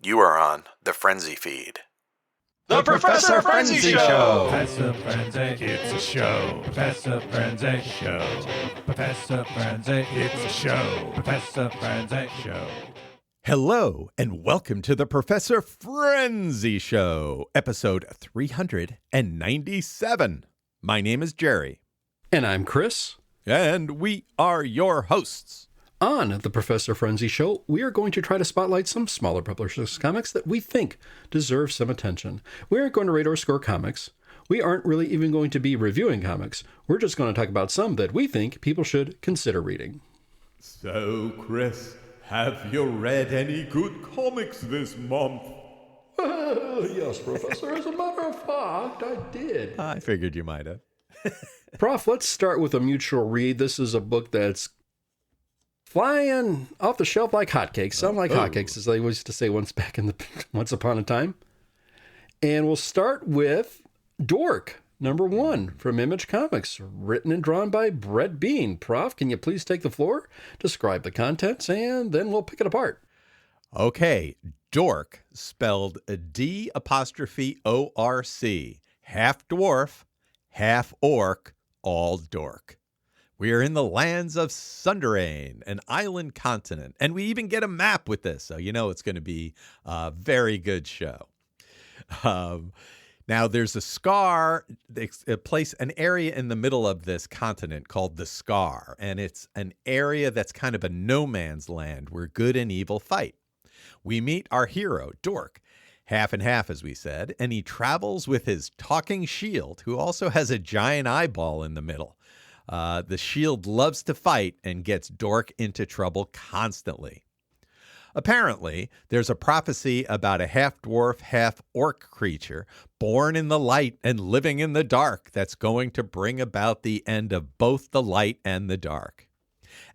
You are on the Frenzy feed. The Professor Frenzy Show! Professor Frenzy, it's a show. Professor Frenzy Show. Professor Frenzy, it's a show. Professor Frenzy Show. Hello, and welcome to the Professor Frenzy Show, episode 397. My name is Jerry. And I'm Chris. And we are your hosts. On the Professor Frenzy Show, we are going to try to spotlight some smaller publishers' comics that we think deserve some attention. We aren't going to rate or score comics. We aren't really even going to be reviewing comics. We're just going to talk about some that we think people should consider reading. So, Chris, have you read any good comics this month? Yes, Professor. As a matter of fact, I did. I figured you might have. Prof, let's start with a mutual read. This is a book that's flying off the shelf like hotcakes. Sound like hotcakes, as they used to say once upon a time. And we'll start with Dor'c, #1 from Image Comics, written and drawn by Brett Bean. Prof, can you please take the floor, describe the contents, and then we'll pick it apart. Okay, Dor'c, spelled D''ORC, half dwarf, half orc, all dork. We are in the lands of Sunderain, an island continent, and we even get a map with this, so you know it's going to be a very good show. Now, there's a scar, an area in the middle of this continent called the Scar, and it's an area that's kind of a no man's land where good and evil fight. We meet our hero, Dor'c, half and half, as we said, and he travels with his talking shield, who also has a giant eyeball in the middle. The shield loves to fight and gets Dor'c into trouble constantly. Apparently, there's a prophecy about a half-dwarf, half-orc creature born in the light and living in the dark that's going to bring about the end of both the light and the dark.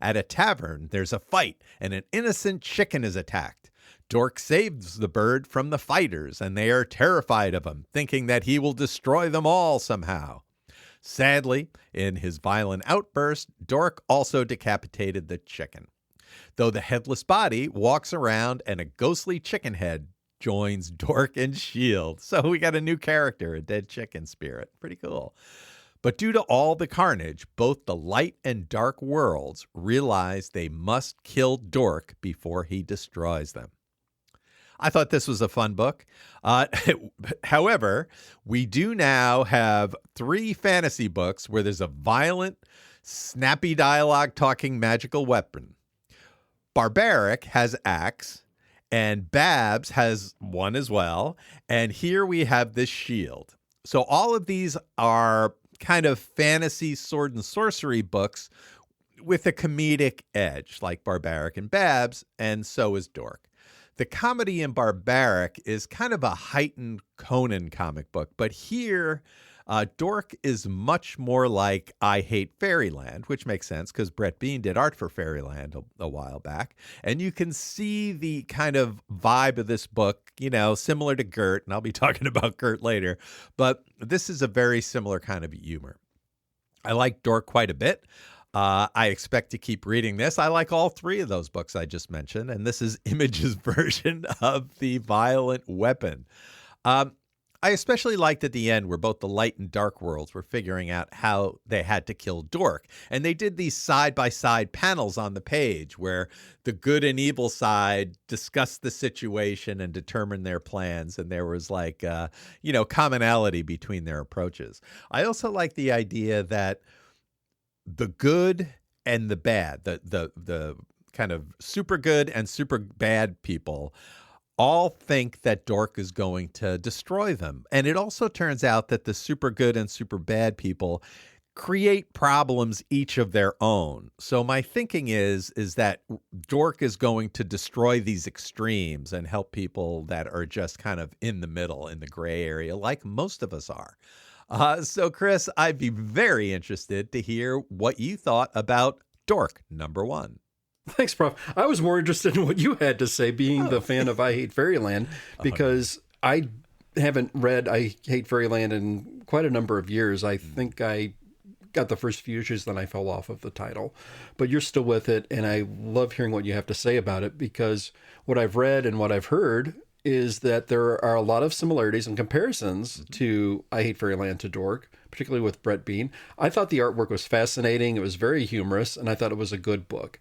At a tavern, there's a fight, and an innocent chicken is attacked. Dor'c saves the bird from the fighters, and they are terrified of him, thinking that he will destroy them all somehow. Sadly, in his violent outburst, Dor'c also decapitated the chicken. Though the headless body walks around and a ghostly chicken head joins Dor'c and Shield. So we got a new character, a dead chicken spirit. Pretty cool. But due to all the carnage, both the light and dark worlds realize they must kill Dor'c before he destroys them. I thought this was a fun book. However, we do now have 3 fantasy books where there's a violent, snappy dialogue talking magical weapon. Barbaric has axe, and Babs has one as well. And here we have this shield. So all of these are kind of fantasy sword and sorcery books with a comedic edge, like Barbaric and Babs, and so is Dor'c. The comedy in Barbaric is kind of a heightened Conan comic book, but here, Dor'c is much more like I Hate Fairyland, which makes sense because Brett Bean did art for Fairyland a while back. And you can see the kind of vibe of this book, you know, similar to Gert, and I'll be talking about Gert later, but this is a very similar kind of humor. I like Dor'c quite a bit. I expect to keep reading this. I like all 3 of those books I just mentioned, and this is Image's version of the violent weapon. I especially liked at the end where both the light and dark worlds were figuring out how they had to kill Dor'c. And they did these side-by-side panels on the page where the good and evil side discussed the situation and determined their plans. And there was like, commonality between their approaches. I also like the idea that the good and the bad, the kind of super good and super bad people all think that Dor'c is going to destroy them. And it also turns out that the super good and super bad people create problems each of their own. So my thinking is that Dor'c is going to destroy these extremes and help people that are just kind of in the middle, in the gray area, like most of us are. So, Chris, I'd be very interested to hear what you thought about Dor'c, #1. Thanks, Prof. I was more interested in what you had to say, being the fan of I Hate Fairyland, because I haven't read I Hate Fairyland in quite a number of years. I think I got the first few issues, then I fell off of the title. But you're still with it, and I love hearing what you have to say about it, because what I've read and what I've heard is that there are a lot of similarities and comparisons to I Hate Fairyland to Dor'c, particularly with Brett Bean. I thought the artwork was fascinating. It was very humorous, and I thought it was a good book.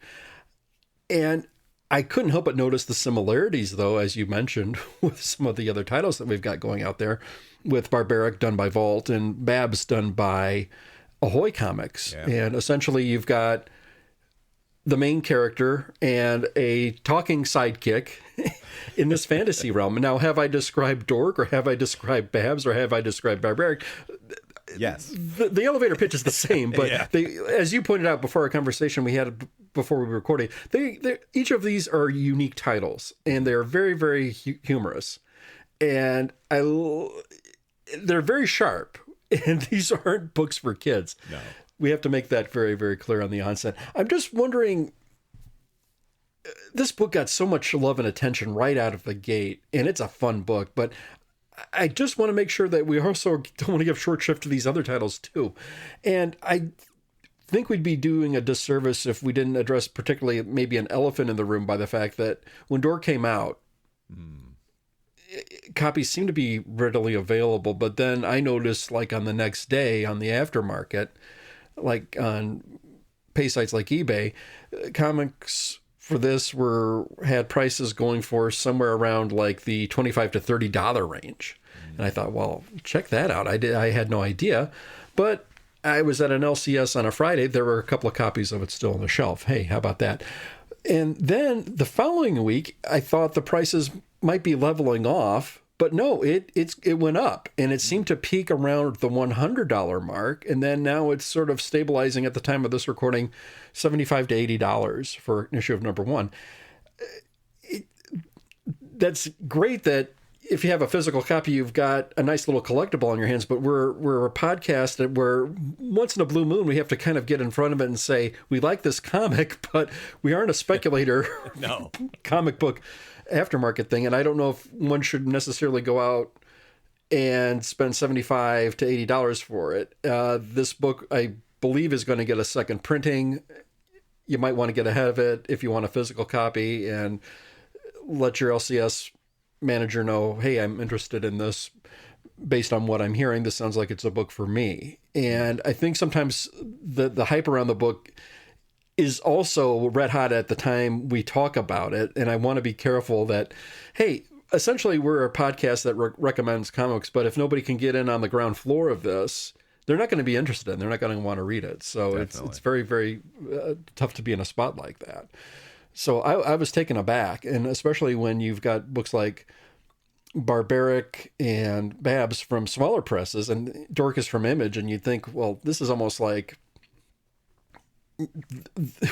And I couldn't help but notice the similarities, though, as you mentioned, with some of the other titles that we've got going out there, with Barbaric done by Vault and Babs done by Ahoy Comics. Yeah. And essentially you've got the main character and a talking sidekick in this fantasy realm. Now, have I described Dor'c, or have I described Babs, or have I described Barbaric? Yes. The elevator pitch is the same, but yeah. As you pointed out before our conversation we had before we were recording, each of these are unique titles, and they're very, very humorous. And they're very sharp, and these aren't books for kids. No. We have to make that very, very clear on the onset. I'm just wondering, this book got so much love and attention right out of the gate, and it's a fun book, but I just want to make sure that we also don't want to give short shrift to these other titles too. And I think we'd be doing a disservice if we didn't address particularly maybe an elephant in the room by the fact that when Dor'c came out, copies seemed to be readily available, but then I noticed, like, on the next day on the aftermarket, like on pay sites like eBay, comics for this had prices going for somewhere around like the $25 to $30 range. And I thought, well, check that out. I had no idea, but I was at an LCS on a Friday. There were a couple of copies of it still on the shelf. Hey, how about that? And then the following week, I thought the prices might be leveling off, but no, it went up, and it seemed to peak around the $100 mark, and then now it's sort of stabilizing at the time of this recording, $75 to $80 for an issue of number 1. That's great that if you have a physical copy, you've got a nice little collectible on your hands, but we're a podcast that where once in a blue moon we have to kind of get in front of it and say, we like this comic, but we aren't a speculator comic book aftermarket thing. And I don't know if one should necessarily go out and spend $75 to $80 for it. This book, I believe, is going to get a second printing. You might want to get ahead of it if you want a physical copy and let your LCS manager know, hey, I'm interested in this based on what I'm hearing. This sounds like it's a book for me. And I think sometimes the hype around the book is also red hot at the time we talk about it. And I want to be careful that, hey, essentially we're a podcast that recommends comics, but if nobody can get in on the ground floor of this, they're not going to be interested and they're not going to want to read it. So it's very, very tough to be in a spot like that. So I was taken aback, and especially when you've got books like Barbaric and Babs from smaller presses and Dor'c is from Image, and you'd think, well, this is almost like,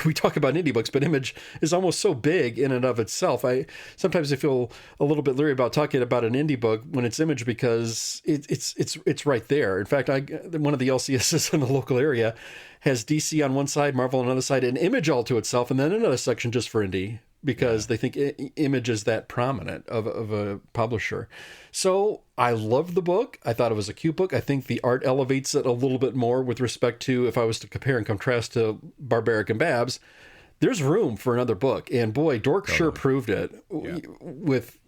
we talk about indie books, but Image is almost so big in and of itself. Sometimes I feel a little bit leery about talking about an indie book when it's Image because it's right there. In fact, one of the LCSs in the local area has DC on one side, Marvel on the other side, and Image all to itself, and then another section just for indie because they think Image is that prominent of a publisher. So I loved the book. I thought it was a cute book. I think the art elevates it a little bit more with respect to, if I was to compare and contrast to Barbaric and Babs, there's room for another book. And boy, Dor'c sure proved it with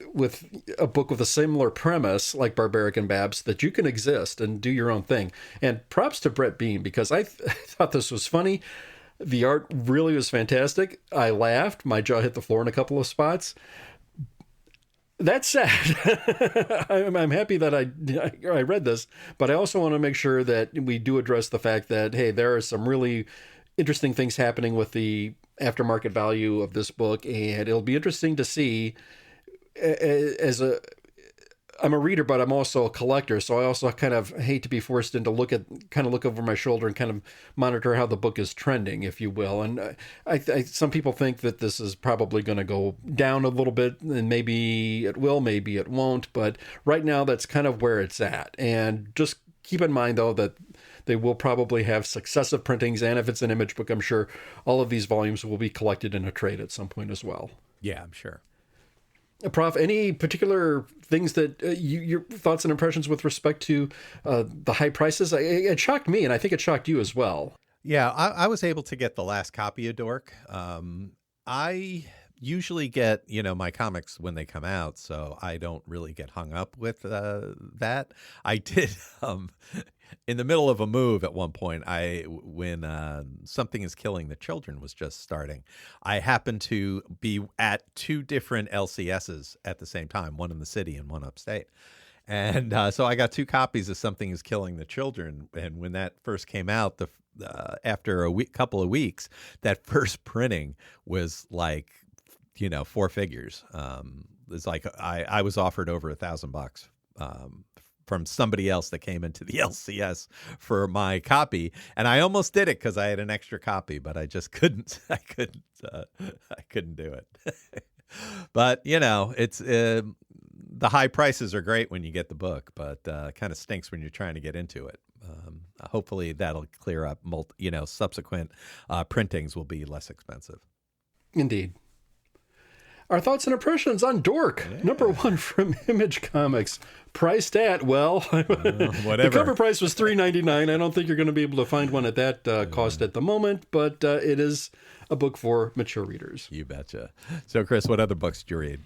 a book with a similar premise like Barbaric and Babs, that you can exist and do your own thing. And props to Brett Bean, because I thought this was funny. The art really was fantastic. I laughed. My jaw hit the floor in a couple of spots. That said, I'm happy that I read this, but I also want to make sure that we do address the fact that, hey, there are some really interesting things happening with the aftermarket value of this book, and it'll be interesting to see. I'm a reader, but I'm also a collector, so I also kind of hate to be forced into look over my shoulder and kind of monitor how the book is trending, if you will. And some people think that this is probably going to go down a little bit, and maybe it will, maybe it won't. But right now, that's kind of where it's at. And just keep in mind, though, that they will probably have successive printings, and if it's an Image book, I'm sure all of these volumes will be collected in a trade at some point as well. Yeah, I'm sure. Prof, any particular things that your thoughts and impressions with respect to the high prices? It shocked me, and I think it shocked you as well. Yeah, I was able to get the last copy of Dor'c. usually get, my comics when they come out, so I don't really get hung up with that. I did in the middle of a move at one point, when Something is Killing the Children was just starting, I happened to be at 2 different LCSs at the same time, one in the city and one upstate. And so I got 2 copies of Something is Killing the Children. And when that first came out, after couple of weeks, that first printing was like, 4 figures. It's like I was offered over $1,000 from somebody else that came into the LCS for my copy, and I almost did it because I had an extra copy, but I just couldn't. I couldn't do it. But it's the high prices are great when you get the book, but kind of stinks when you're trying to get into it. Hopefully that'll clear up. Subsequent printings will be less expensive. Indeed. Our thoughts and impressions on Dor'c, number 1 from Image Comics, priced at, whatever. The cover price was $3.99. I don't think you're going to be able to find one at that cost at the moment, but it is a book for mature readers. You betcha. So, Chris, what other books did you read?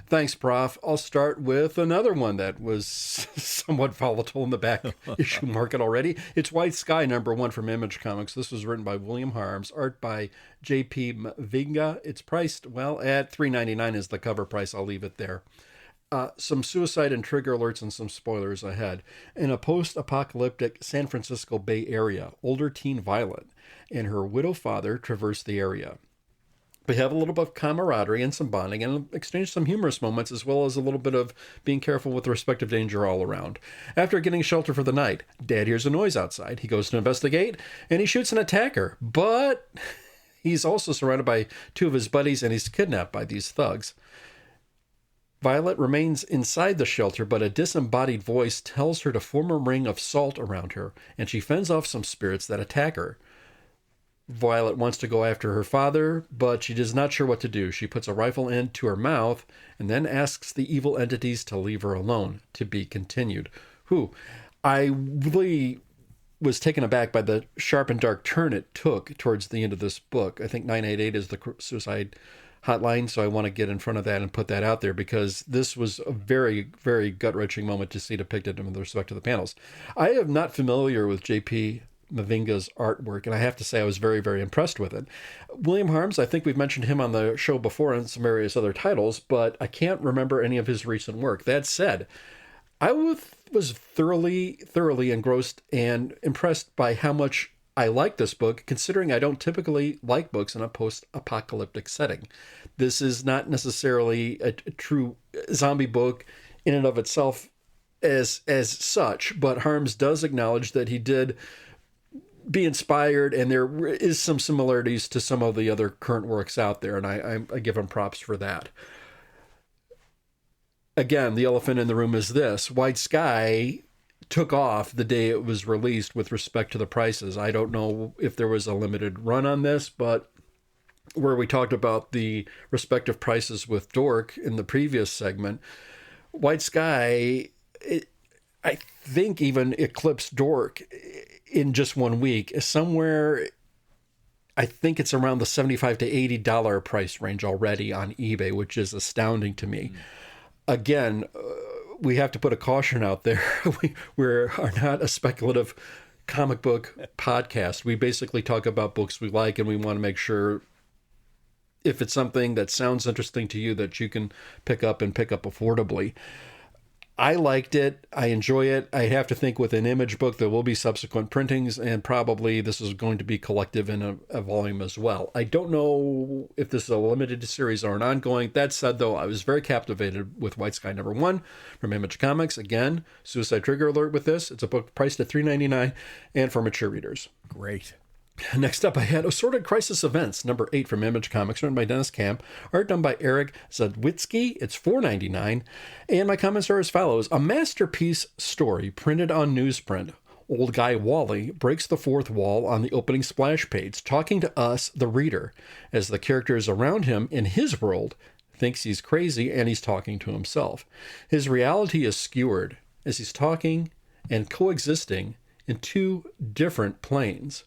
Thanks, Prof. I'll start with another one that was somewhat volatile in the back issue market already. It's White Sky, number 1 from Image Comics. This was written by William Harms, art by J.P. Mavinga. It's priced, at $3.99 is the cover price. I'll leave it there. Some suicide and trigger alerts and some spoilers ahead. In a post-apocalyptic San Francisco Bay Area, older teen Violet and her widow father traverse the area. We have a little bit of camaraderie and some bonding and exchange some humorous moments, as well as a little bit of being careful with respect of danger all around. After getting shelter for the night, Dad hears a noise outside. He goes to investigate, and he shoots an attacker. But he's also surrounded by 2 of his buddies, and he's kidnapped by these thugs. Violet remains inside the shelter, but a disembodied voice tells her to form a ring of salt around her, and she fends off some spirits that attack her. Violet wants to go after her father, but she is not sure what to do. She puts a rifle end to her mouth and then asks the evil entities to leave her alone. To be continued. I really was taken aback by the sharp and dark turn it took towards the end of this book. I think 988 is the suicide hotline, so I want to get in front of that and put that out there, because this was a very, very gut-wrenching moment to see depicted with respect to the panels. I am not familiar with J.P. Mavinga's artwork, and I have to say I was very, very impressed with it. William Harms, I think we've mentioned him on the show before and some various other titles, but I can't remember any of his recent work. That said, I was thoroughly engrossed and impressed by how much I like this book, considering I don't typically like books in a post-apocalyptic setting. This is not necessarily a true zombie book in and of itself as such, but Harms does acknowledge that he did be inspired, and there is some similarities to some of the other current works out there, and I give him props for that. Again, the elephant in the room is this. White Sky took off the day it was released with respect to the prices. I don't know if there was a limited run on this, but where we talked about the respective prices with Dor'c in the previous segment, White Sky, I think, even eclipsed Dor'c in just 1 week. Somewhere, I think it's around the $75 to $80 price range already on eBay, which is astounding to me. Again, we have to put a caution out there. We are not a speculative comic book podcast. We basically talk about books we like, and we want to make sure if it's something that sounds interesting to you that you can pick up affordably. I liked it. I enjoy it. I have to think with an Image book there will be subsequent printings, and probably this is going to be collective in a volume as well. I don't know if this is a limited series or an ongoing. That said, though, I was very captivated with White Sky number 1 from Image Comics. Again, suicide trigger alert with this. It's a book priced at $3.99 and for mature readers. Great. Next up, I had Assorted Crisis Events, number 8 from Image Comics, written by Dennis Camp, art done by Eric Zawadzki. It's $4.99, and my comments are as follows. A masterpiece story printed on newsprint. Old guy Wally breaks the fourth wall on the opening splash page, talking to us, the reader, as the characters around him in his world thinks he's crazy and he's talking to himself. His reality is skewered as he's talking and coexisting in 2 different planes.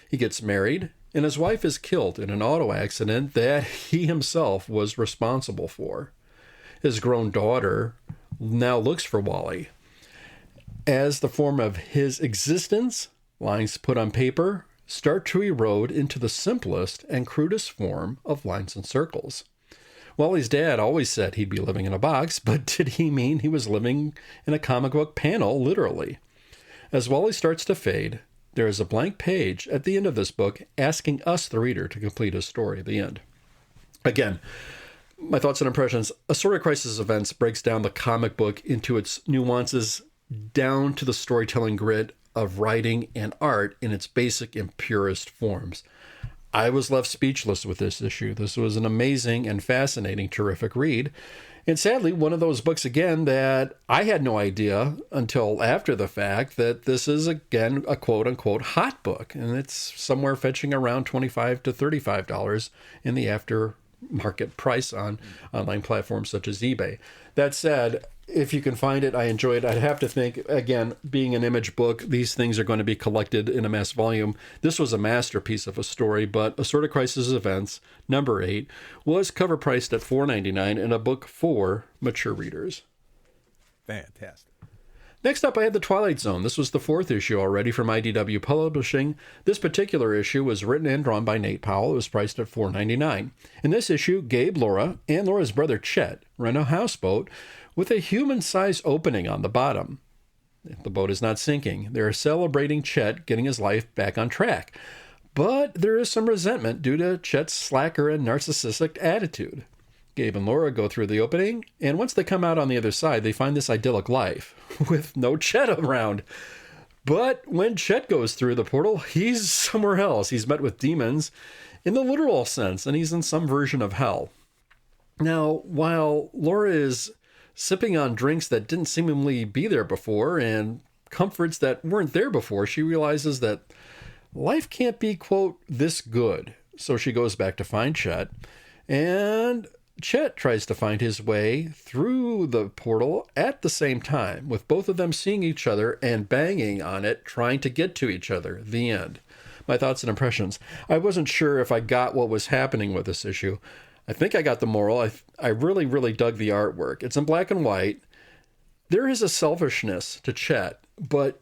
He gets married and his wife is killed in an auto accident that he himself was responsible for. His grown daughter now looks for Wally. As the form of his existence, lines put on paper start to erode into the simplest and crudest form of lines and circles. Wally's dad always said he'd be living in a box, but did he mean he was living in a comic book panel, literally? As Wally starts to fade, there is a blank page at the end of this book asking us, the reader, to complete his story, the end. Again, my thoughts and impressions. Assorted Crisis Events breaks down the comic book into its nuances down to the storytelling grid of writing and art in its basic and purest forms. I was left speechless with this issue. This was an amazing and fascinating, terrific read. And sadly, one of those books, again, that I had no idea until after the fact that this is, again, a quote-unquote hot book. And it's somewhere fetching around $25 to $35 in the aftermarket price on online platforms such as eBay. That said, if you can find it, I enjoy it. I'd have to think, again, being an Image book, these things are going to be collected in a mass volume. This was a masterpiece of a story, but Assorted Crisis Events, number 8, was cover priced at $4.99 and a book for mature readers. Fantastic. Next up, I had The Twilight Zone. This was the 4th issue already from IDW Publishing. This particular issue was written and drawn by Nate Powell. It was priced at $4.99. In this issue, Gabe, Laura, and Laura's brother Chet rent a houseboat with a human-sized opening on the bottom. The boat is not sinking. They are celebrating Chet getting his life back on track. But there is some resentment due to Chet's slacker and narcissistic attitude. Gabe and Laura go through the opening, and once they come out on the other side, they find this idyllic life with no Chet around. But when Chet goes through the portal, he's somewhere else. He's met with demons in the literal sense, and he's in some version of hell. Now, while Laura is sipping on drinks that didn't seemingly be there before and comforts that weren't there before, she realizes that life can't be, quote, this good. So she goes back to find Chet, and Chet tries to find his way through the portal at the same time, with both of them seeing each other and banging on it, trying to get to each other. The end. My thoughts and impressions. I wasn't sure if I got what was happening with this issue. I think I got the moral. I really, really dug the artwork. It's in black and white. There is a selfishness to Chet, but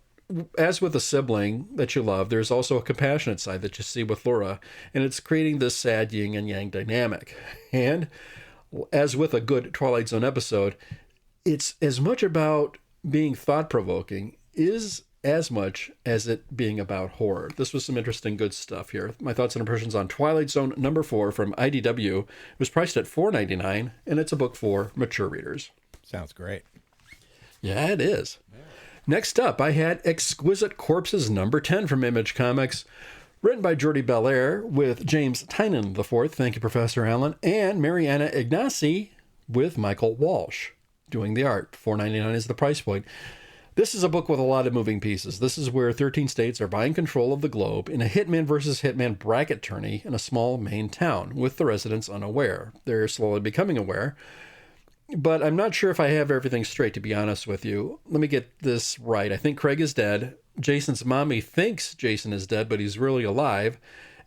as with a sibling that you love, there's also a compassionate side that you see with Laura, and it's creating this sad yin and yang dynamic. And as with a good Twilight Zone episode, it's as much about being thought-provoking is as much as it being about horror. This was some interesting, good stuff here. My thoughts and impressions on Twilight Zone number 4 from IDW. It was priced at $4.99, and it's a book for mature readers. Sounds great. Yeah, it is. Yeah. Next up, I had Exquisite Corpses number 10 from Image Comics, written by Jordie Bellaire with James Tynion IV, thank you, Professor Allen, and Marianna Ignazzi with Michael Walsh doing the art. $4.99 is the price point. This is a book with a lot of moving pieces. This is where 13 states are buying control of the globe in a hitman versus hitman bracket tourney in a small Maine town, with the residents unaware. They're slowly becoming aware. But I'm not sure if I have everything straight, to be honest with you. Let me get this right. I think Craig is dead. Jason's mommy thinks Jason is dead, but he's really alive.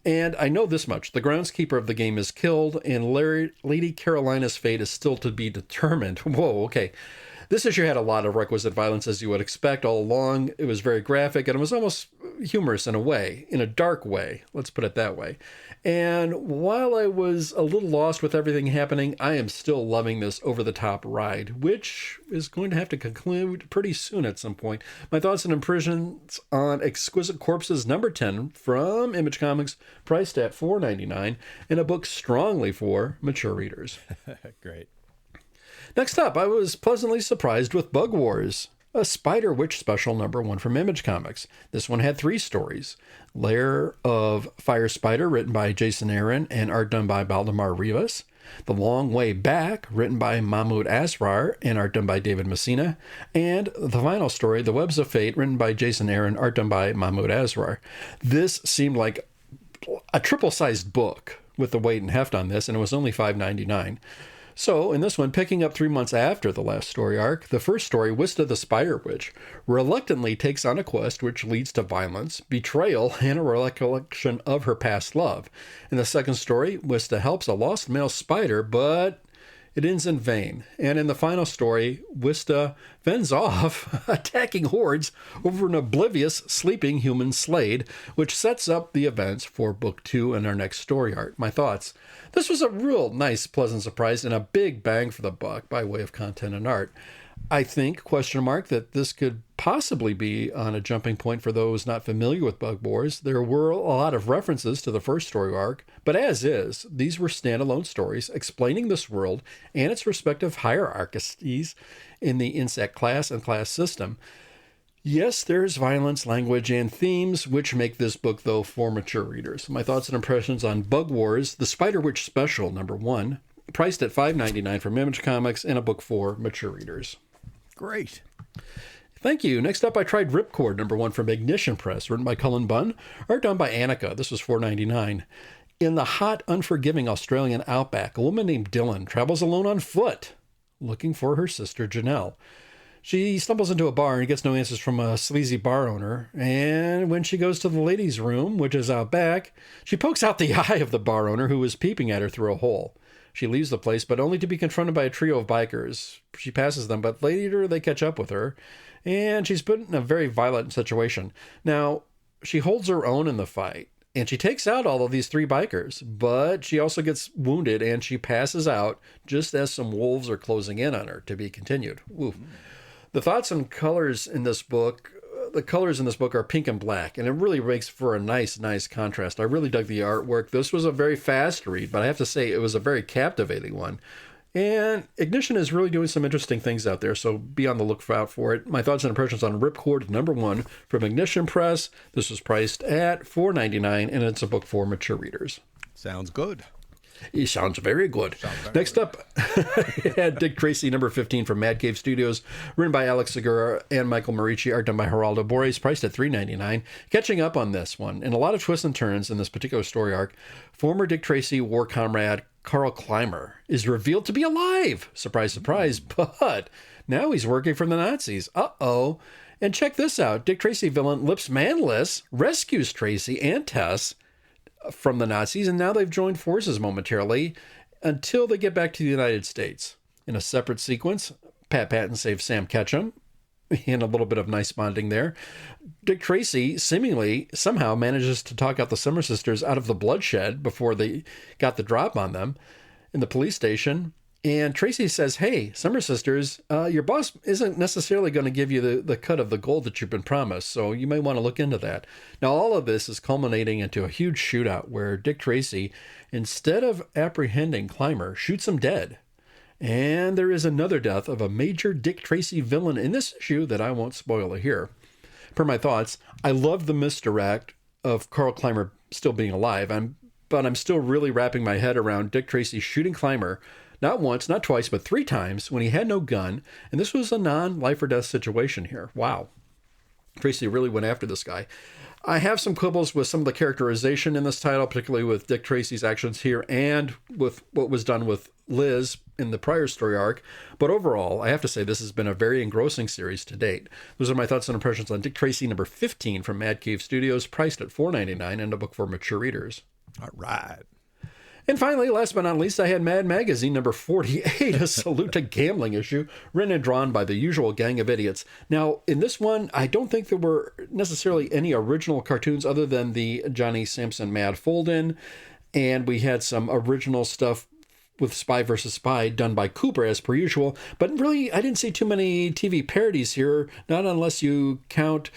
And I know this much. The groundskeeper of the game is killed, and Lady Carolina's fate is still to be determined. Whoa, okay. This issue had a lot of requisite violence, as you would expect, all along. It was very graphic, and it was almost humorous in a way, in a dark way. Let's put it that way. And while I was a little lost with everything happening, I am still loving this over-the-top ride, which is going to have to conclude pretty soon at some point. My thoughts and impressions on Exquisite Corpses number 10 from Image Comics, priced at $4.99, and a book strongly for mature readers. Great. Next up, I was pleasantly surprised with Bug Wars, a Spider Witch special number 1 from Image Comics. This one had 3 stories. Lair of Fire Spider, written by Jason Aaron and art done by Baldemar Rivas. The Long Way Back, written by Mahmud Asrar and art done by David Messina. And the final story, The Webs of Fate, written by Jason Aaron, art done by Mahmud Asrar. This seemed like a triple-sized book with the weight and heft on this, and it was only $5.99. So, in this one, picking up 3 months after the last story arc, the first story, Wista the Spider Witch, reluctantly takes on a quest which leads to violence, betrayal, and a recollection of her past love. In the second story, Wista helps a lost male spider, but it ends in vain. And in the final story, Wista fends off attacking hordes over an oblivious sleeping human Slade, which sets up the events for Book 2 and our next story arc. My thoughts. This was a real nice, pleasant surprise and a big bang for the buck by way of content and art. I think, that this could possibly be on a jumping point for those not familiar with Bug Wars. There were a lot of references to the first story arc, but as is, these were standalone stories explaining this world and its respective hierarchies in the insect class and class system. Yes, there's violence, language, and themes, which make this book, though, for mature readers. My thoughts and impressions on Bug Wars, The Spider Witch Special, #1, priced at $5.99 from Image Comics, and a book for mature readers. Great. Thank you. Next up, I tried Ripcord, #1 from Ignition Press, written by Cullen Bunn, art done by Aneke. This was $4.99. In the hot, unforgiving Australian outback, a woman named Dylan travels alone on foot, looking for her sister Janelle. She stumbles into a bar and gets no answers from a sleazy bar owner. And when she goes to the ladies' room, which is out back, she pokes out the eye of the bar owner who is peeping at her through a hole. She leaves the place, but only to be confronted by a trio of bikers. She passes them, but later they catch up with her, and she's put in a very violent situation. Now, she holds her own in the fight, and she takes out all of these 3 bikers, but she also gets wounded, and she passes out just as some wolves are closing in on her. To be continued. Oof. The thoughts and colors in this book, are pink and black, and it really makes for a nice contrast. I really dug the artwork. This was a very fast read, but I have to say it was a very captivating one. And Ignition is really doing some interesting things out there, so be on the lookout for it. My thoughts and impressions on Ripcord, #1 from Ignition Press. This was priced at $4.99, and it's a book for mature readers. Sounds good. He sounds very good. Next up, I had Dick Tracy, #15 from MadCave Studios, written by Alex Segura and Michael Moreci, art done by Geraldo, Borges, priced at $3.99. Catching up on this one, and a lot of twists and turns in this particular story arc, former Dick Tracy war comrade Carl Clymer is revealed to be alive. Surprise, surprise, but now he's working for the Nazis. Uh-oh. And check this out. Dick Tracy villain Lips Manless rescues Tracy and Tess from the Nazis, and now they've joined forces momentarily until they get back to the United States. In a separate sequence, Pat Patton saves Sam Ketchum, and a little bit of nice bonding there. Dick Tracy seemingly somehow manages to talk out the Summer Sisters out of the bloodshed before they got the drop on them in the police station. And Tracy says, hey, Summer Sisters, your boss isn't necessarily going to give you the cut of the gold that you've been promised, so you may want to look into that. Now, all of this is culminating into a huge shootout where Dick Tracy, instead of apprehending Clymer, shoots him dead. And there is another death of a major Dick Tracy villain in this issue that I won't spoil here. Per my thoughts, I love the misdirect of Carl Clymer still being alive, but I'm still really wrapping my head around Dick Tracy shooting Clymer not once, not twice, but 3 times when he had no gun, and this was a non-life or death situation here. Wow. Tracy really went after this guy. I have some quibbles with some of the characterization in this title, particularly with Dick Tracy's actions here and with what was done with Liz in the prior story arc. But overall, I have to say this has been a very engrossing series to date. Those are my thoughts and impressions on Dick Tracy #15 from MadCave Studios, priced at $4.99, and a book for mature readers. All right. And finally, last but not least, I had Mad Magazine #48, a salute to gambling issue, written and drawn by the usual gang of idiots. Now, in this one, I don't think there were necessarily any original cartoons other than the Johnny Sampson Mad fold-in, and we had some original stuff with Spy vs. Spy done by Cooper as per usual, but really I didn't see too many TV parodies here, not unless you count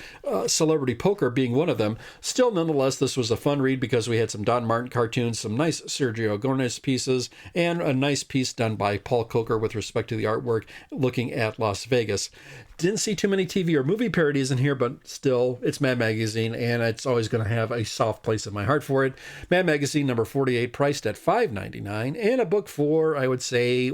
Celebrity Poker being one of them. Still, nonetheless, this was a fun read because we had some Don Martin cartoons, some nice Sergio Gomez pieces, and a nice piece done by Paul Coker with respect to the artwork looking at Las Vegas. Didn't see too many TV or movie parodies in here, but still, it's Mad Magazine, and it's always going to have a soft place in my heart for it. Mad Magazine #48, priced at $5.99, and a book for, I would say,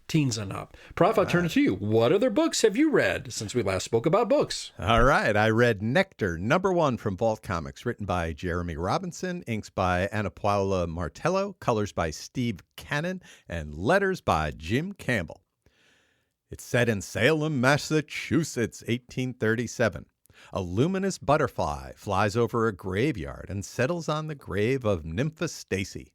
teens and up. Prof, I'll turn it to you. What other books have you read since we last spoke about books? All right. I read Nectar, #1 from Vault Comics, written by Jeremy Robinson, inks by Anna Paula Martello, colors by Steve Cannon, and letters by Jim Campbell. It's set in Salem, Massachusetts, 1837. A luminous butterfly flies over a graveyard and settles on the grave of Nympha Stacy.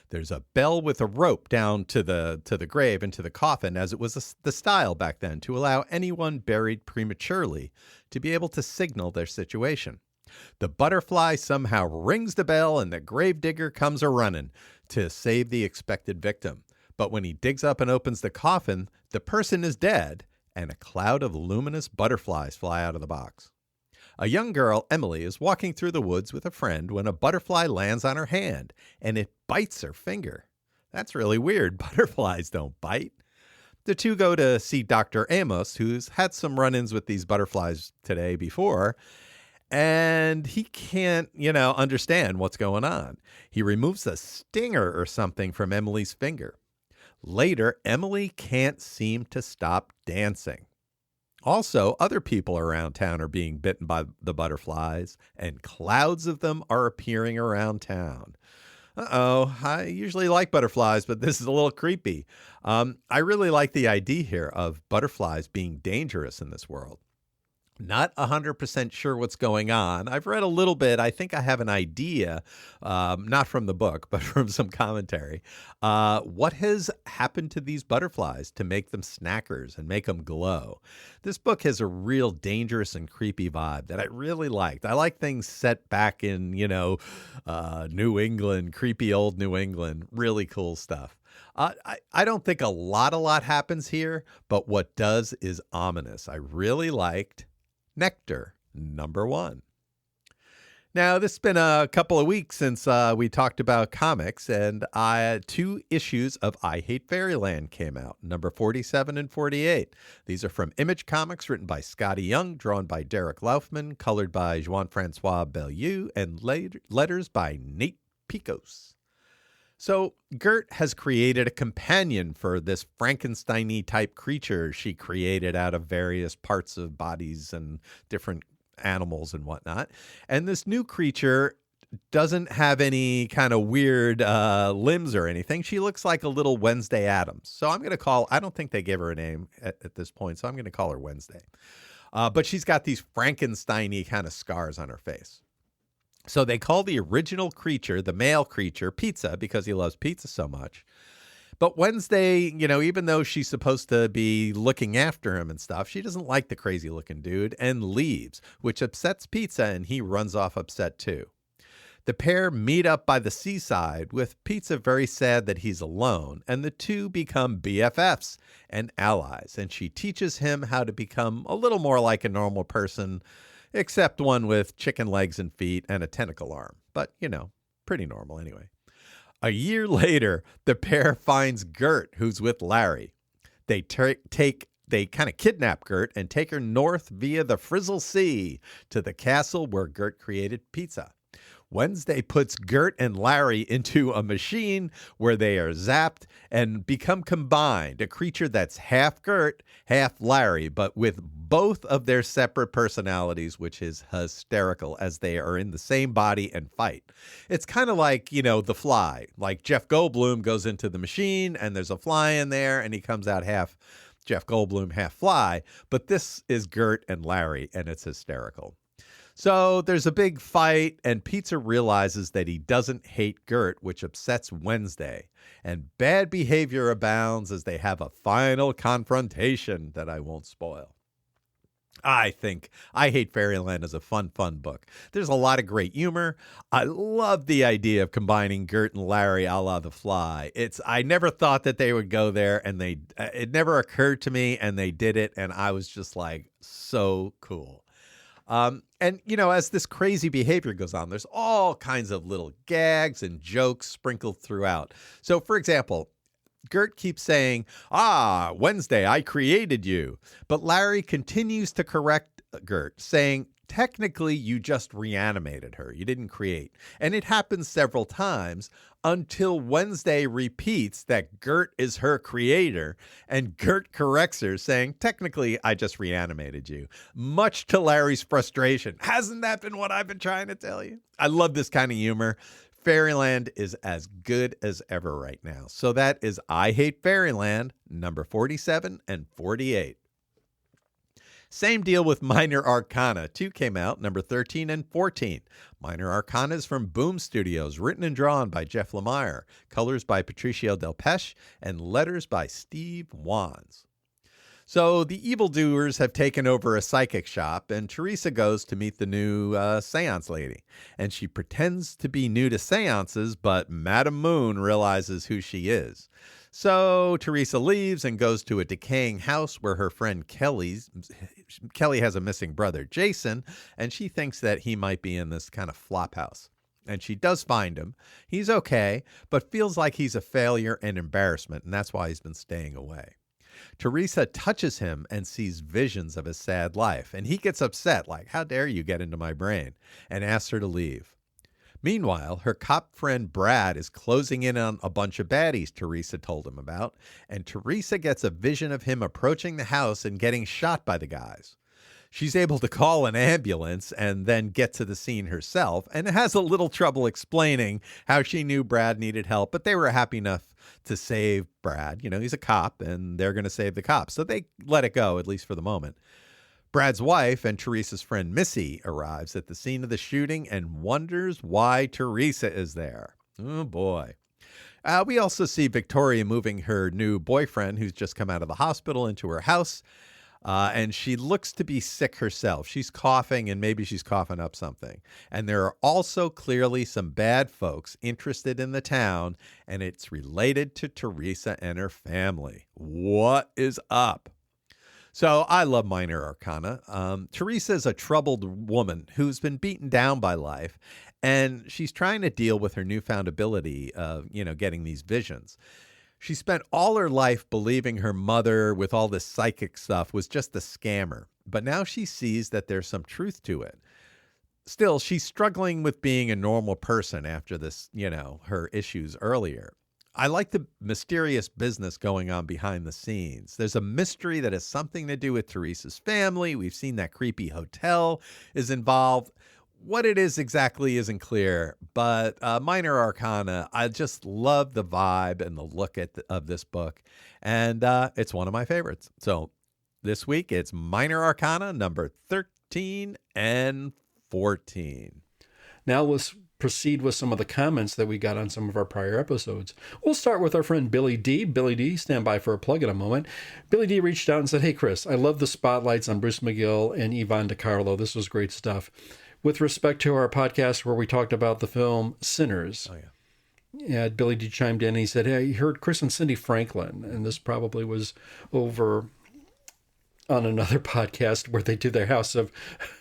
There's a bell with a rope down to the grave and to the coffin, as it was the style back then, to allow anyone buried prematurely to be able to signal their situation. The butterfly somehow rings the bell, and the gravedigger comes a-running to save the expected victim. But when he digs up and opens the coffin, the person is dead, and a cloud of luminous butterflies fly out of the box. A young girl, Emily, is walking through the woods with a friend when a butterfly lands on her hand, and it bites her finger. That's really weird. Butterflies don't bite. The two go to see Dr. Amos, who's had some run-ins with these butterflies today before, and he can't, understand what's going on. He removes a stinger or something from Emily's finger. Later, Emily can't seem to stop dancing. Also, other people around town are being bitten by the butterflies, and clouds of them are appearing around town. I usually like butterflies, but this is a little creepy. I really like the idea here of butterflies being dangerous in this world. Not 100% sure what's going on. I've read a little bit. I think I have an idea, not from the book, but from some commentary. What has happened to these butterflies to make them snackers and make them glow? This book has a real dangerous and creepy vibe that I really liked. I like things set back in, New England, creepy old New England. Really cool stuff. I don't think a lot happens here, but what does is ominous. I really liked Nectar, #1. Now, this has been a couple of weeks since we talked about comics, and 2 issues of I Hate Fairyland came out, number 47 and 48. These are from Image Comics, written by Scotty Young, drawn by Derek Laufman, colored by Jean-Francois Bellieu, and letters by Nate Picos. So Gert has created a companion for this Frankenstein-y type creature she created out of various parts of bodies and different animals and whatnot. And this new creature doesn't have any kind of weird limbs or anything. She looks like a little Wednesday Addams. So I'm going to I don't think they gave her a name at this point, so I'm going to call her Wednesday. But she's got these Frankenstein-y kind of scars on her face. So they call the original creature, the male creature, Pizza, because he loves pizza so much. But Wednesday, even though she's supposed to be looking after him and stuff, she doesn't like the crazy looking dude and leaves, which upsets Pizza, and he runs off upset too. The pair meet up by the seaside, with Pizza very sad that he's alone, and the two become BFFs and allies, and she teaches him how to become a little more like a normal person, except one with chicken legs and feet and a tentacle arm. But, pretty normal anyway. A year later, the pair finds Gert, who's with Larry. They kind of kidnap Gert and take her north via the Frizzle Sea to the castle where Gert created Pizza. Wednesday puts Gert and Larry into a machine where they are zapped and become combined, a creature that's half Gert, half Larry, but with both of their separate personalities, which is hysterical as they are in the same body and fight. It's kind of like, The Fly. Like Jeff Goldblum goes into the machine and there's a fly in there and he comes out half Jeff Goldblum, half fly. But this is Gert and Larry, and it's hysterical. So there's a big fight, and Pizza realizes that he doesn't hate Gert, which upsets Wednesday. And bad behavior abounds as they have a final confrontation that I won't spoil. I think I Hate Fairyland is a fun book. There's a lot of great humor. I love the idea of combining Gert and Larry a la The Fly. I never thought that they would go there, and it never occurred to me, and they did it, and I was just like, so cool. And, as this crazy behavior goes on, there's all kinds of little gags and jokes sprinkled throughout. So, for example, Gert keeps saying, Wednesday, I created you. But Larry continues to correct Gert, saying, technically you just reanimated her. You didn't create. And it happens several times until Wednesday repeats that Gert is her creator, and Gert corrects her, saying, technically, I just reanimated you. Much to Larry's frustration. Hasn't that been what I've been trying to tell you? I love this kind of humor. Fairyland is as good as ever right now. So that is I Hate Fairyland, number 47 and 48. Same deal with Minor Arcana. 2 came out, number 13 and 14. Minor Arcana is from Boom Studios, written and drawn by Jeff Lemire, colors by Patricio Del Pesce, and letters by Steve Wands. So the evildoers have taken over a psychic shop, and Teresa goes to meet the new seance lady. And she pretends to be new to seances, but Madame Moon realizes who she is. So Teresa leaves and goes to a decaying house where her friend Kelly has a missing brother, Jason, and she thinks that he might be in this kind of flop house. And she does find him. He's okay, but feels like he's a failure and embarrassment, and that's why he's been staying away. Teresa touches him and sees visions of his sad life, and he gets upset, like, how dare you get into my brain, and asks her to leave. Meanwhile, her cop friend Brad is closing in on a bunch of baddies Teresa told him about, and Teresa gets a vision of him approaching the house and getting shot by the guys. She's able to call an ambulance and then get to the scene herself, and has a little trouble explaining how she knew Brad needed help, but they were happy enough to save Brad. You know, he's a cop, and they're going to save the cop, so they let it go, at least for the moment. Brad's wife and Teresa's friend Missy arrives at the scene of the shooting and wonders why Teresa is there. Oh, boy. We also see Victoria moving her new boyfriend, who's just come out of the hospital, into her house. And she looks to be sick herself. She's coughing, and maybe she's coughing up something. And there are also clearly some bad folks interested in the town, and it's related to Teresa and her family. What is up? So I love Minor Arcana. Teresa is a troubled woman who's been beaten down by life, and she's trying to deal with her newfound ability of, getting these visions. She spent all her life believing her mother with all this psychic stuff was just a scammer, but now she sees that there's some truth to it. Still, she's struggling with being a normal person after this, her issues earlier. I like the mysterious business going on behind the scenes. There's a mystery that has something to do with Teresa's family. We've seen that creepy hotel is involved. What it is exactly isn't clear, but Minor Arcana, I just love the vibe and the look of this book, and it's one of my favorites. So this week, it's Minor Arcana, number 13 and 14. Now let's proceed with some of the comments that we got on some of our prior episodes. We'll start with our friend Billy D. Billy D, stand by for a plug in a moment. Billy D reached out and said, "Hey, Chris, I love the spotlights on Bruce McGill and Yvonne DiCarlo. This was great stuff. With respect to our podcast where we talked about the film Sinners." Oh, yeah. Billy D chimed in and he said, "Hey, you heard Chris and Cindy Franklin," and this probably was over on another podcast where they did their House of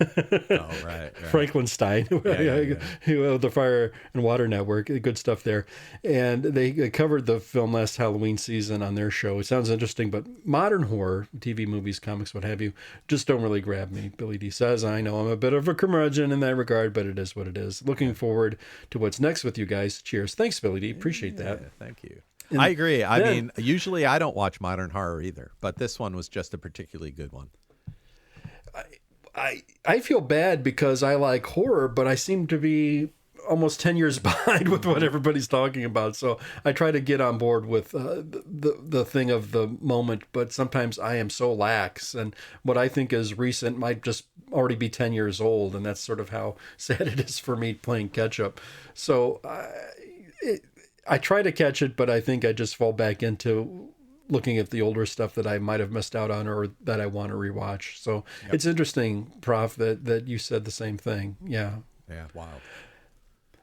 right. Frankenstein, the Fire and Water Network. Good stuff there. And they covered the film last Halloween season on their show. It sounds interesting, but modern horror, TV, movies, comics, what have you, just don't really grab me, Billy D says. I know I'm a bit of a curmudgeon in that regard, but it is what it is. Looking forward to what's next with you guys. Cheers. Thanks, Billy D. Appreciate that. Thank you. And I agree. I mean, usually I don't watch modern horror either, but this one was just a particularly good one. I feel bad because I like horror, but I seem to be almost 10 years behind with what everybody's talking about. So I try to get on board with the thing of the moment, but sometimes I am so lax, and what I think is recent might just already be 10 years old, and that's sort of how sad it is for me playing catch up. So I try to catch it, but I think I just fall back into looking at the older stuff that I might have missed out on or that I want to rewatch. So It's interesting, Prof, that you said the same thing. Yeah. Yeah. Wow.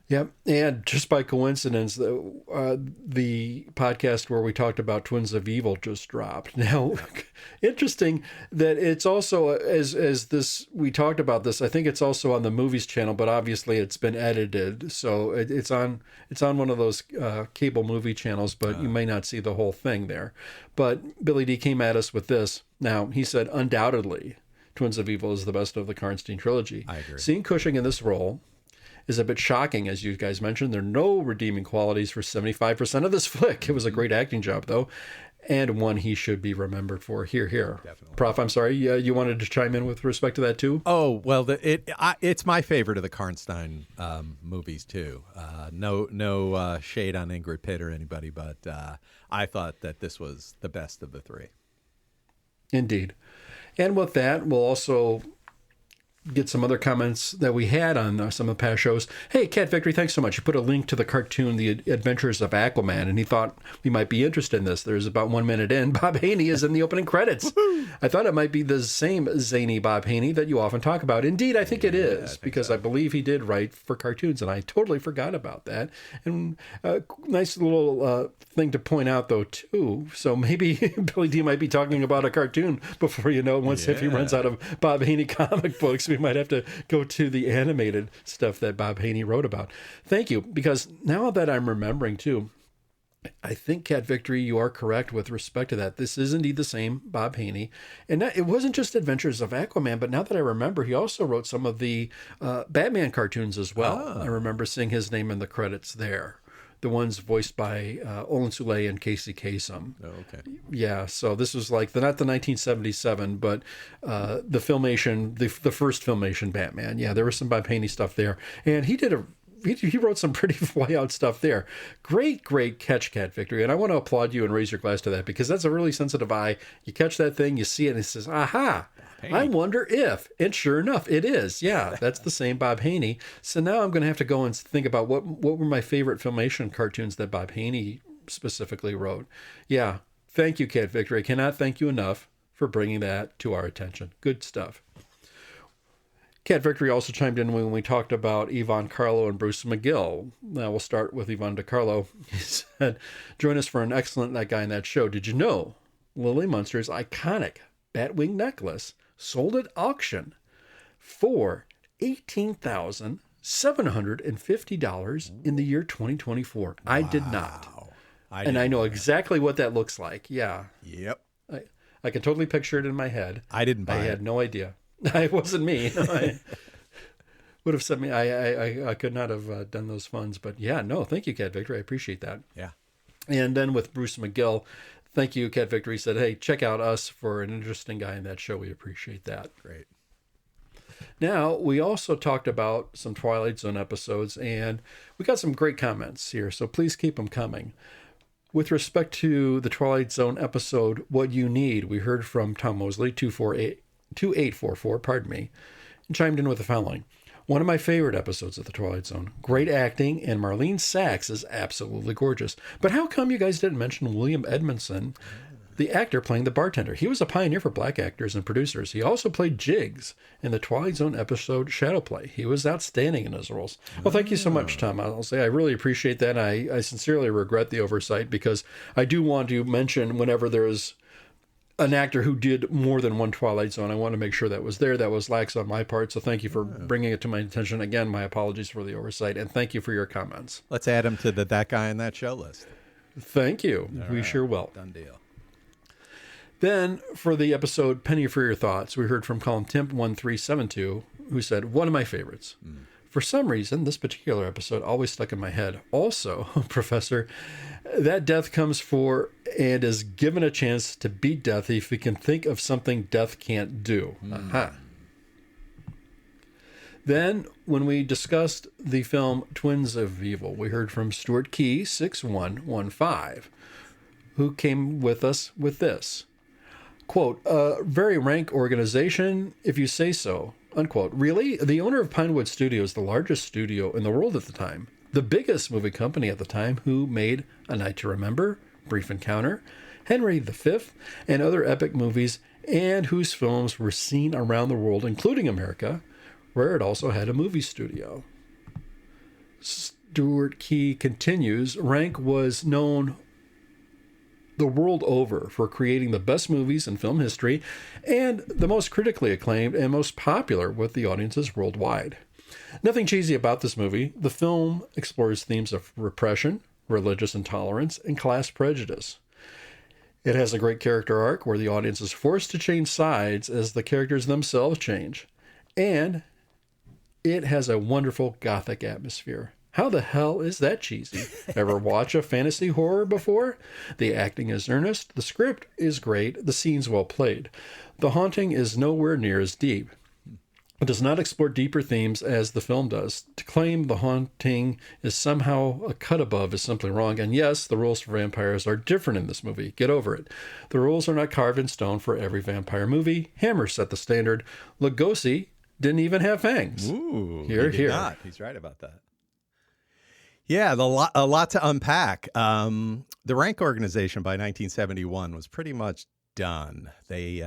Yep. And just by coincidence, the podcast where we talked about Twins of Evil just dropped. Now, interesting that it's also, as this, we talked about this, I think it's also on the Movies channel, but obviously it's been edited. So it's on one of those cable movie channels, but you may not see the whole thing there. But Billy D came at us with this. Now, he said, undoubtedly, Twins of Evil is the best of the Karnstein trilogy. I agree. Seeing Cushing in this role is a bit shocking, as you guys mentioned. There are no redeeming qualities for 75% of this flick. It was a great acting job, though, and one he should be remembered for. Here. Definitely. Prof, I'm sorry, you wanted to chime in with respect to that, too? Oh, well, it's my favorite of the Karnstein movies, too. No shade on Ingrid Pitt or anybody, but I thought that this was the best of the three. Indeed. And with that, we'll also get some other comments that we had on some of the past shows. Hey, Cat Victory, thanks so much. You put a link to the cartoon, The Adventures of Aquaman, and he thought we might be interested in this. There's about 1 minute in. Bob Haney is in the opening credits. I thought it might be the same zany Bob Haney that you often talk about. Indeed, I think it is, because I believe he did write for cartoons, and I totally forgot about that. And nice little thing to point out, though, too. So maybe Billy D might be talking about a cartoon before you know, if he runs out of Bob Haney comic books, we might have to go to the animated stuff that Bob Haney wrote about. Thank you, because now that I'm remembering, too, I think, Cat Victory, you are correct with respect to that. This is indeed the same Bob Haney. And it wasn't just Adventures of Aquaman, but now that I remember, he also wrote some of the Batman cartoons as well. Oh. I remember seeing his name in the credits there. The ones voiced by Olin Soule and Casey Kasem. Oh, okay. Yeah, so this was like, not the 1977, but the Filmation, the first Filmation Batman. Yeah, there was some Bob Haney stuff there. And he wrote some pretty way out stuff there. Great catch, Cat Victory. And I want to applaud you and raise your glass to that, because that's a really sensitive eye. You catch that thing, you see it, and it says, aha, I wonder if. And sure enough, it is. Yeah, that's the same Bob Haney. So now I'm going to have to go and think about what were my favorite Filmation cartoons that Bob Haney specifically wrote. Yeah, thank you, Cat Victory. I cannot thank you enough for bringing that to our attention. Good stuff. Cat Victory also chimed in when we talked about Yvonne Carlo and Bruce McGill. Now we'll start with Yvonne DiCarlo. He said, join us for an excellent That Guy in That Show. Did you know Lily Munster's iconic Batwing necklace sold at auction for $18,750 in the year 2024? Wow. I did not. I know exactly what that looks like. Yeah. Yep. I can totally picture it in my head. I didn't buy it. I had no idea. It wasn't me. I would have sent me. I could not have done those funds. But yeah, no, thank you, Cat Victory. I appreciate that. Yeah. And then with Bruce McGill, thank you, Cat Victory. Said, hey, check out us for an interesting guy in that show. We appreciate that. Great. Now, we also talked about some Twilight Zone episodes, and we got some great comments here, so please keep them coming. With respect to the Twilight Zone episode, What You Need, we heard from Tom Mosley, 2844, and chimed in with the following. One of my favorite episodes of The Twilight Zone. Great acting, and Marlene Sachs is absolutely gorgeous. But how come you guys didn't mention William Edmondson, the actor playing the bartender? He was a pioneer for black actors and producers. He also played Jiggs in the Twilight Zone episode Shadowplay. He was outstanding in his roles. Well, thank you so much, Tom. I'll say I really appreciate that. I sincerely regret the oversight, because I do want to mention whenever there is an actor who did more than one Twilight Zone, I want to make sure that was there. That was lax on my part. So thank you for bringing it to my attention. Again, my apologies for the oversight, and thank you for your comments. Let's add him to the That Guy in That Show list. Thank you. We sure will. Done deal. Then for the episode Penny for Your Thoughts, we heard from Colin Timp 1372, who said, one of my favorites. For some reason, this particular episode always stuck in my head. Also, Professor, that death comes for and is given a chance to beat death if he can think of something death can't do. Then, when we discussed the film Twins of Evil, we heard from Stuart Key 6115, who came with us with this. Quote, a very rank organization, if you say so. Unquote. Really? The owner of Pinewood Studios, the largest studio in the world at the time, the biggest movie company at the time, who made A Night to Remember, Brief Encounter, Henry V, and other epic movies, and whose films were seen around the world, including America, where it also had a movie studio. Stuart Key continues, Rank was known the world over for creating the best movies in film history and the most critically acclaimed and most popular with the audiences worldwide. Nothing cheesy about this movie. The film explores themes of repression, religious intolerance, and class prejudice. It has a great character arc where the audience is forced to change sides as the characters themselves change. And it has a wonderful gothic atmosphere. How the hell is that cheesy? Ever watch a fantasy horror before? The acting is earnest, the script is great, the scene's well played. The haunting is nowhere near as deep. It does not explore deeper themes as the film does. To claim the haunting is somehow a cut above is simply wrong. And yes, the rules for vampires are different in this movie. Get over it. The rules are not carved in stone for every vampire movie. Hammer set the standard. Lugosi didn't even have fangs. Ooh, Here. Not. He's right about that. Yeah, a lot to unpack. The rank organization by 1971 was pretty much done. They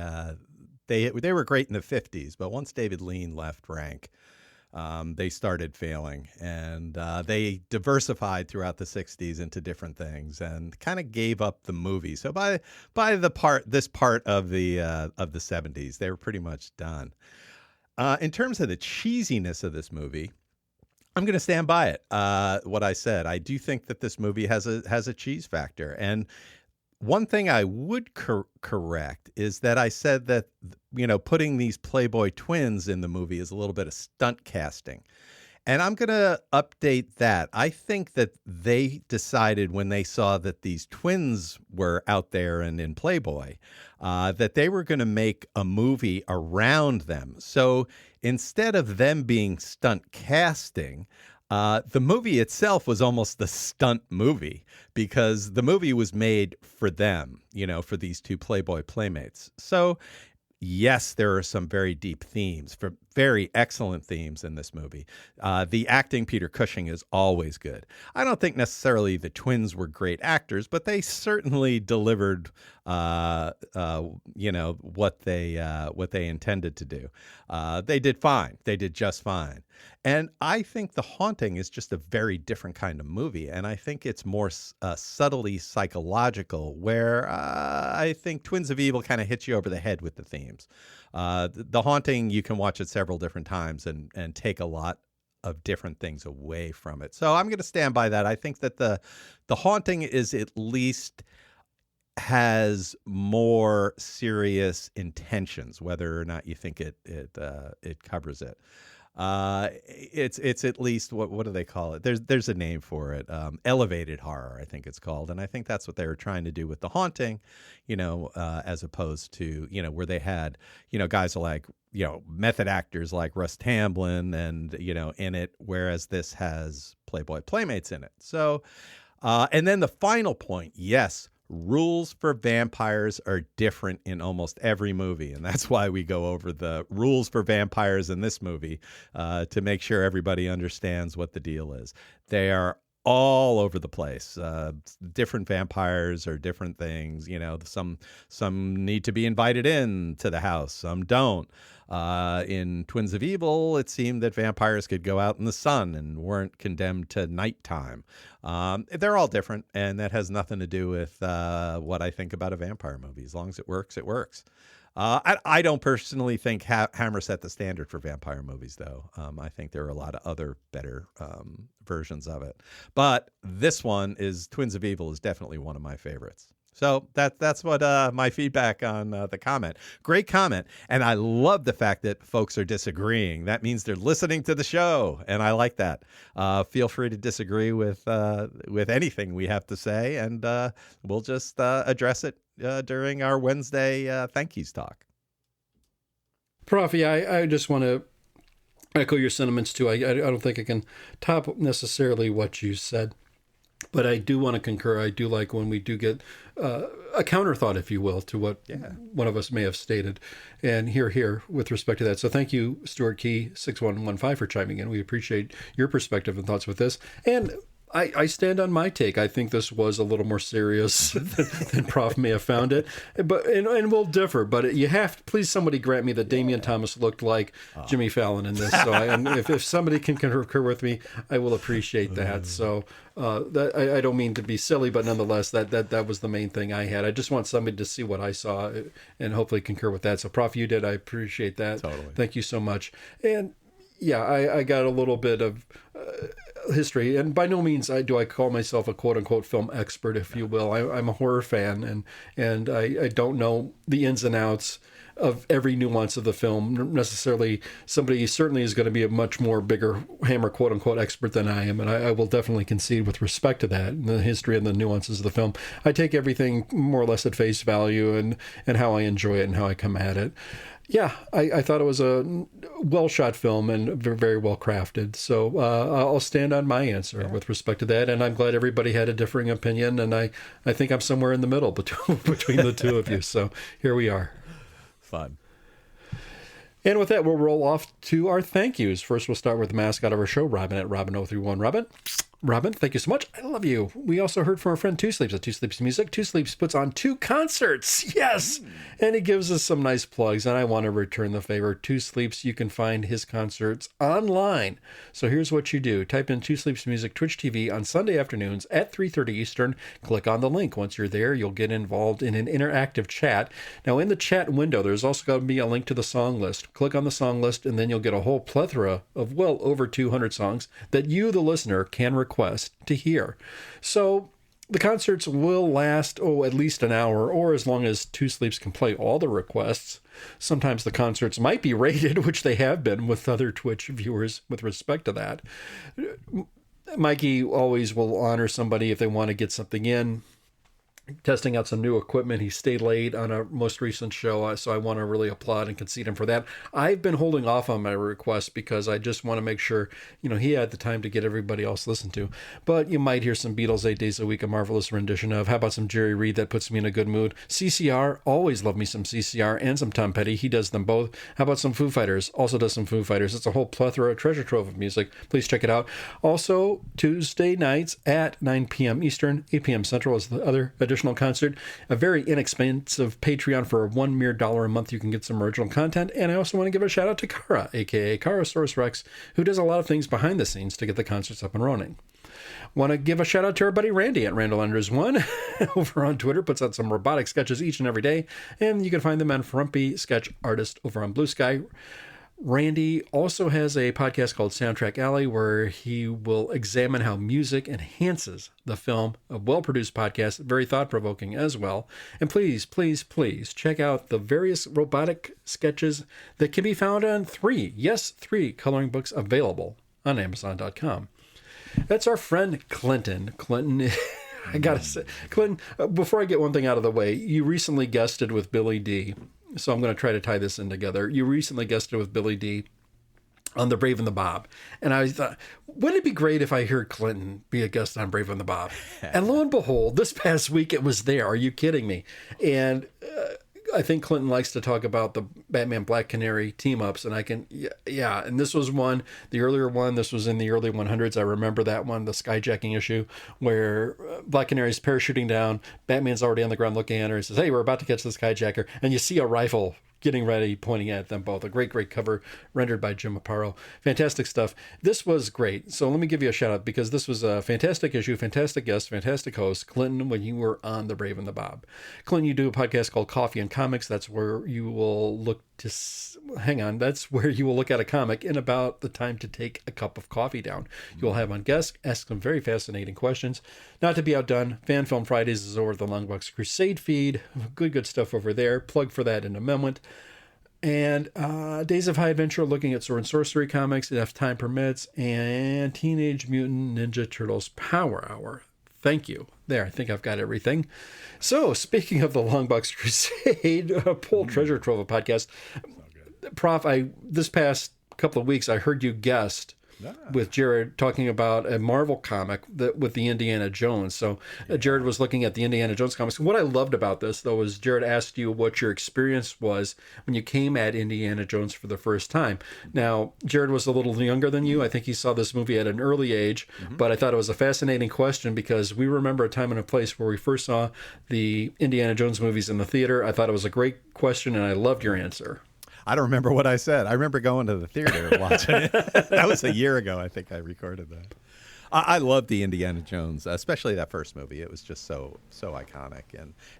were great in the 50s, but once David Lean left rank, they started failing, and they diversified throughout the 60s into different things and kind of gave up the movie. So by this part of the 70s, they were pretty much done. In terms of the cheesiness of this movie, I'm going to stand by it. What I said, I do think that this movie has a cheese factor. And one thing I would correct is that I said that, putting these Playboy twins in the movie is a little bit of stunt casting. And I'm going to update that. I think that they decided when they saw that these twins were out there and in Playboy, that they were going to make a movie around them. So instead of them being stunt casting, the movie itself was almost the stunt movie because the movie was made for them, for these two Playboy playmates. So yes, there are some very deep themes, very excellent themes in this movie. The acting, Peter Cushing, is always good. I don't think necessarily the twins were great actors, but they certainly delivered, what they intended to do. They did fine. They did just fine. And I think The Haunting is just a very different kind of movie, and I think it's more subtly psychological, where I think Twins of Evil kind of hits you over the head with the themes. The Haunting, you can watch it several different times and take a lot of different things away from it. So I'm going to stand by that. I think that the Haunting is at least has more serious intentions, whether or not you think it covers it. It's at least what do they call it? There's a name for it. Elevated horror, I think it's called, and I think that's what they were trying to do with The Haunting, as opposed to where they had guys like method actors like Russ Tamblyn and in it, whereas this has Playboy playmates in it. So, and then the final point, yes. Rules for vampires are different in almost every movie, and that's why we go over the rules for vampires in this movie to make sure everybody understands what the deal is. They are all over the place. Different vampires are different things. Some need to be invited in to the house, some don't. In Twins of Evil, it seemed that vampires could go out in the sun and weren't condemned to nighttime. They're all different, and that has nothing to do with what I think about a vampire movie. As long as it works, it works. I don't personally think Hammer set the standard for vampire movies, though. I think there are a lot of other better versions of it. But this one Twins of Evil is definitely one of my favorites. So that's what my feedback on the comment. Great comment. And I love the fact that folks are disagreeing. That means they're listening to the show, and I like that. Feel free to disagree with anything we have to say, and we'll just address it during our Wednesday thank yous talk. Prof, I just want to echo your sentiments too. I don't think I can top necessarily what you said, but I do want to concur. I do like when we do get a counter thought, if you will, to what one of us may have stated, and here with respect to that. So thank you, Stuart Key 6115, for chiming in. We appreciate your perspective and thoughts with this. And I stand on my take. I think this was a little more serious than Prof may have found it, but and we'll differ. But you have, please, somebody grant me that Damian Thomas looked like Jimmy Fallon in this. So if somebody can concur with me, I will appreciate that. So I don't mean to be silly, but nonetheless, that was the main thing I had. I just want somebody to see what I saw and hopefully concur with that. So Prof, you did. I appreciate that. Totally. Thank you so much. And yeah, I got a little bit of history, and by no means do I call myself a quote-unquote film expert, if you will. I'm a horror fan, and I don't know the ins and outs of every nuance of the film necessarily. Somebody certainly is going to be a much more bigger hammer quote-unquote expert than I am, and I will definitely concede with respect to that, the history and the nuances of the film. I take everything more or less at face value and how I enjoy it and how I come at it. Yeah, I thought it was a well-shot film and very well crafted. So I'll stand on my answer with respect to that. And I'm glad everybody had a differing opinion. And I think I'm somewhere in the middle between the two of you. So here we are. Fun. And with that, we'll roll off to our thank yous. First, we'll start with the mascot of our show, Robin at Robin031. Robin, thank you so much. I love you. We also heard from our friend Two Sleeps at Two Sleeps Music. Two Sleeps puts on 2 concerts. Yes. And he gives us some nice plugs, and I want to return the favor. Two Sleeps, you can find his concerts online. So here's what you do. Type in Two Sleeps Music Twitch TV on Sunday afternoons at 3:30 Eastern. Click on the link. Once you're there, you'll get involved in an interactive chat. Now, in the chat window, there's also going to be a link to the song list. Click on the song list, and then you'll get a whole plethora of well over 200 songs that you, the listener, can request to hear. So the concerts will last, at least an hour, or as long as Two Sleeps can play all the requests. Sometimes the concerts might be rated, which they have been with other Twitch viewers with respect to that. Mikey always will honor somebody if they want to get something in. Testing out some new equipment. He stayed late on our most recent show, so I want to really applaud and concede him for that. I've been holding off on my request because I just want to make sure, he had the time to get everybody else listened to. But you might hear some Beatles 8 Days a Week, a marvelous rendition of. How about some Jerry Reed? That puts me in a good mood. CCR, always love me some CCR and some Tom Petty. He does them both. How about some Foo Fighters? Also does some Foo Fighters. It's a whole plethora, treasure trove of music. Please check it out. Also, Tuesday nights at 9 p.m. Eastern, 8 p.m. Central is the other additional concert. A very inexpensive Patreon for $1 mere a month. You can get some original content. And I also want to give a shout out to Kara, aka Karasaurus Rex, who does a lot of things behind the scenes to get the concerts up and running. Want to give a shout out to our buddy Randy at Randall1 over on Twitter. Puts out some robotic sketches each and every day. And you can find them on Frumpy Sketch Artist over on Blue Sky. Randy also has a podcast called Soundtrack Alley where he will examine how music enhances the film. A well-produced podcast, very thought-provoking as well. And please, please, please check out the various robotic sketches that can be found on 3 coloring books available on Amazon.com. That's our friend Clinton. Clinton, I gotta say, Clinton, before I get one thing out of the way, you recently guested with Billy D. So I'm going to try to tie this in together. You recently guested with Billy D on The Brave and the Bob. And I thought, wouldn't it be great if I heard Clinton be a guest on Brave and the Bob? And lo and behold, this past week it was there. Are you kidding me? And I think Clinton likes to talk about the Batman Black Canary team-ups, and and this was one, the earlier one, this was in the early 100s. I remember that one, the skyjacking issue, where Black Canary's parachuting down, Batman's already on the ground looking at her, and says, hey, we're about to catch the skyjacker, and you see a rifle getting ready, pointing at them both. A great, great cover rendered by Jim Aparo. Fantastic stuff. This was great. So let me give you a shout out because this was a fantastic issue, fantastic guest, fantastic host, Clinton, when you were on The Brave and the Bob. Clinton, you do a podcast called Coffee and Comics. That's where you will look to, that's where you will look at a comic in about the time to take a cup of coffee down. You'll have on guests, ask some very fascinating questions. Not to be outdone, Fan Film Fridays is over at the Longbox Crusade feed. Good stuff over there. Plug for that in a moment. And Days of High Adventure, looking at sword and sorcery comics if time permits, and Teenage Mutant Ninja Turtles Power Hour. Thank you. There, I think I've got everything. So, speaking of the Longbox Crusade, Pull Treasure Trove podcast, Prof, this past couple of weeks, I heard you guest with Jared talking about a Marvel comic with the Indiana Jones. So Jared was looking at the Indiana Jones comics. What I loved about this, though, was Jared asked you what your experience was when you came at Indiana Jones for the first time. Now, Jared was a little younger than you. I think he saw this movie at an early age, but I thought it was a fascinating question because we remember a time and a place where we first saw the Indiana Jones movies in the theater. I thought it was a great question, and I loved your answer. I don't remember what I said. I remember going to the theater and watching it. That was a year ago, I think I recorded that. I loved the Indiana Jones, especially that first movie. It was just so iconic.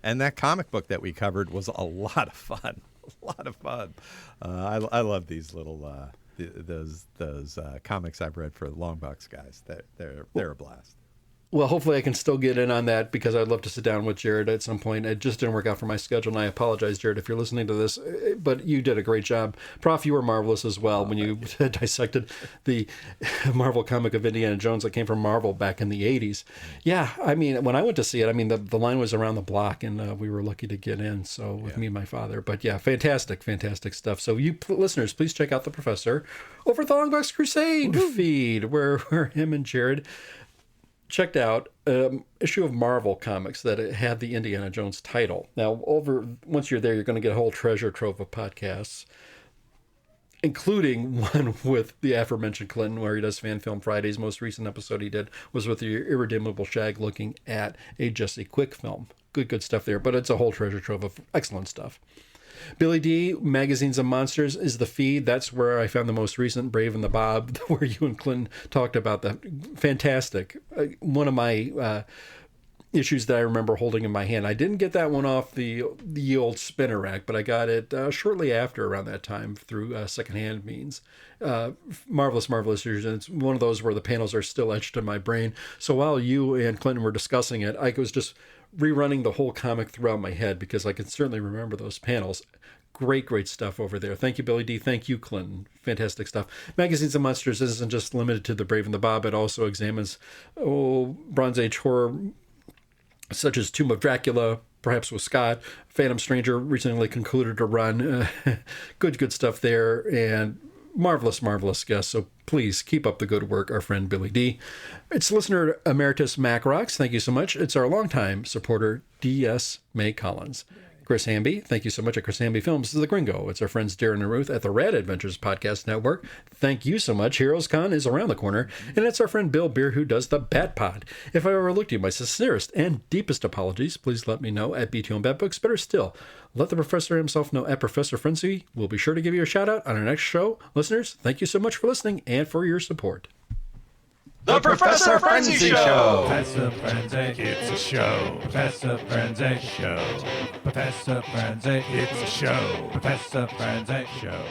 And that comic book that we covered was a lot of fun. A lot of fun. I love these little those comics I've read for the Longbox guys. They're a blast. Well, hopefully I can still get in on that because I'd love to sit down with Jared at some point. It just didn't work out for my schedule, and I apologize, Jared, if you're listening to this. But you did a great job. Prof, you were marvelous as well when you dissected the Marvel comic of Indiana Jones that came from Marvel back in the 80s. Yeah, I mean, when I went to see it, I mean, the line was around the block, and we were lucky to get in, so with me and my father. But yeah, fantastic stuff. So you listeners, please check out The Professor over at the Longbox Crusade feed, where him and Jared checked out issue of Marvel Comics that it had the Indiana Jones title. Now, once you're there, you're going to get a whole treasure trove of podcasts, including one with the aforementioned Clinton, where he does Fan Film Fridays. Most recent episode he did was with the Irredeemable Shag, looking at a Jesse Quick film. Good stuff there, but it's a whole treasure trove of excellent stuff. Billy D, Magazines and Monsters, is the feed. That's where I found the most recent Brave and the Bob, where you and Clinton talked about that. Fantastic. One of my issues that I remember holding in my hand. I didn't get that one off the old spinner rack, but I got it shortly after, around that time, through secondhand means. Marvelous issues. And it's one of those where the panels are still etched in my brain. So while you and Clinton were discussing it, I was just rerunning the whole comic throughout my head because I can certainly remember those panels. Great stuff over there. Thank you, Billy D. Thank you, Clinton. Fantastic stuff. Magazines and Monsters isn't just limited to the Brave and the Bob. It also examines Bronze Age horror such as Tomb of Dracula, perhaps with Scott. Phantom Stranger recently concluded a run. Good stuff there, and marvelous guests. So please keep up the good work, our friend Billy D. It's listener emeritus Mac Rocks. Thank you so much. It's our longtime supporter D.S. May Collins. Chris Hamby, thank you so much at Chris Hamby Films. This is The Gringo. It's our friends Darren and Ruth at the Rad Adventures Podcast Network. Thank you so much. Heroes Con is around the corner. And it's our friend Bill Beer who does the Bat Pod. If I overlooked you, my sincerest and deepest apologies. Please let me know at BTO and Bat Books. Better still, let the professor himself know at Professor Frenzy. We'll be sure to give you a shout out on our next show. Listeners, thank you so much for listening and for your support. The Professor Frenzy Show! Professor Frenzy, it's a show. Professor Frenzy Show. Professor Frenzy, it's a show. Professor Frenzy Show.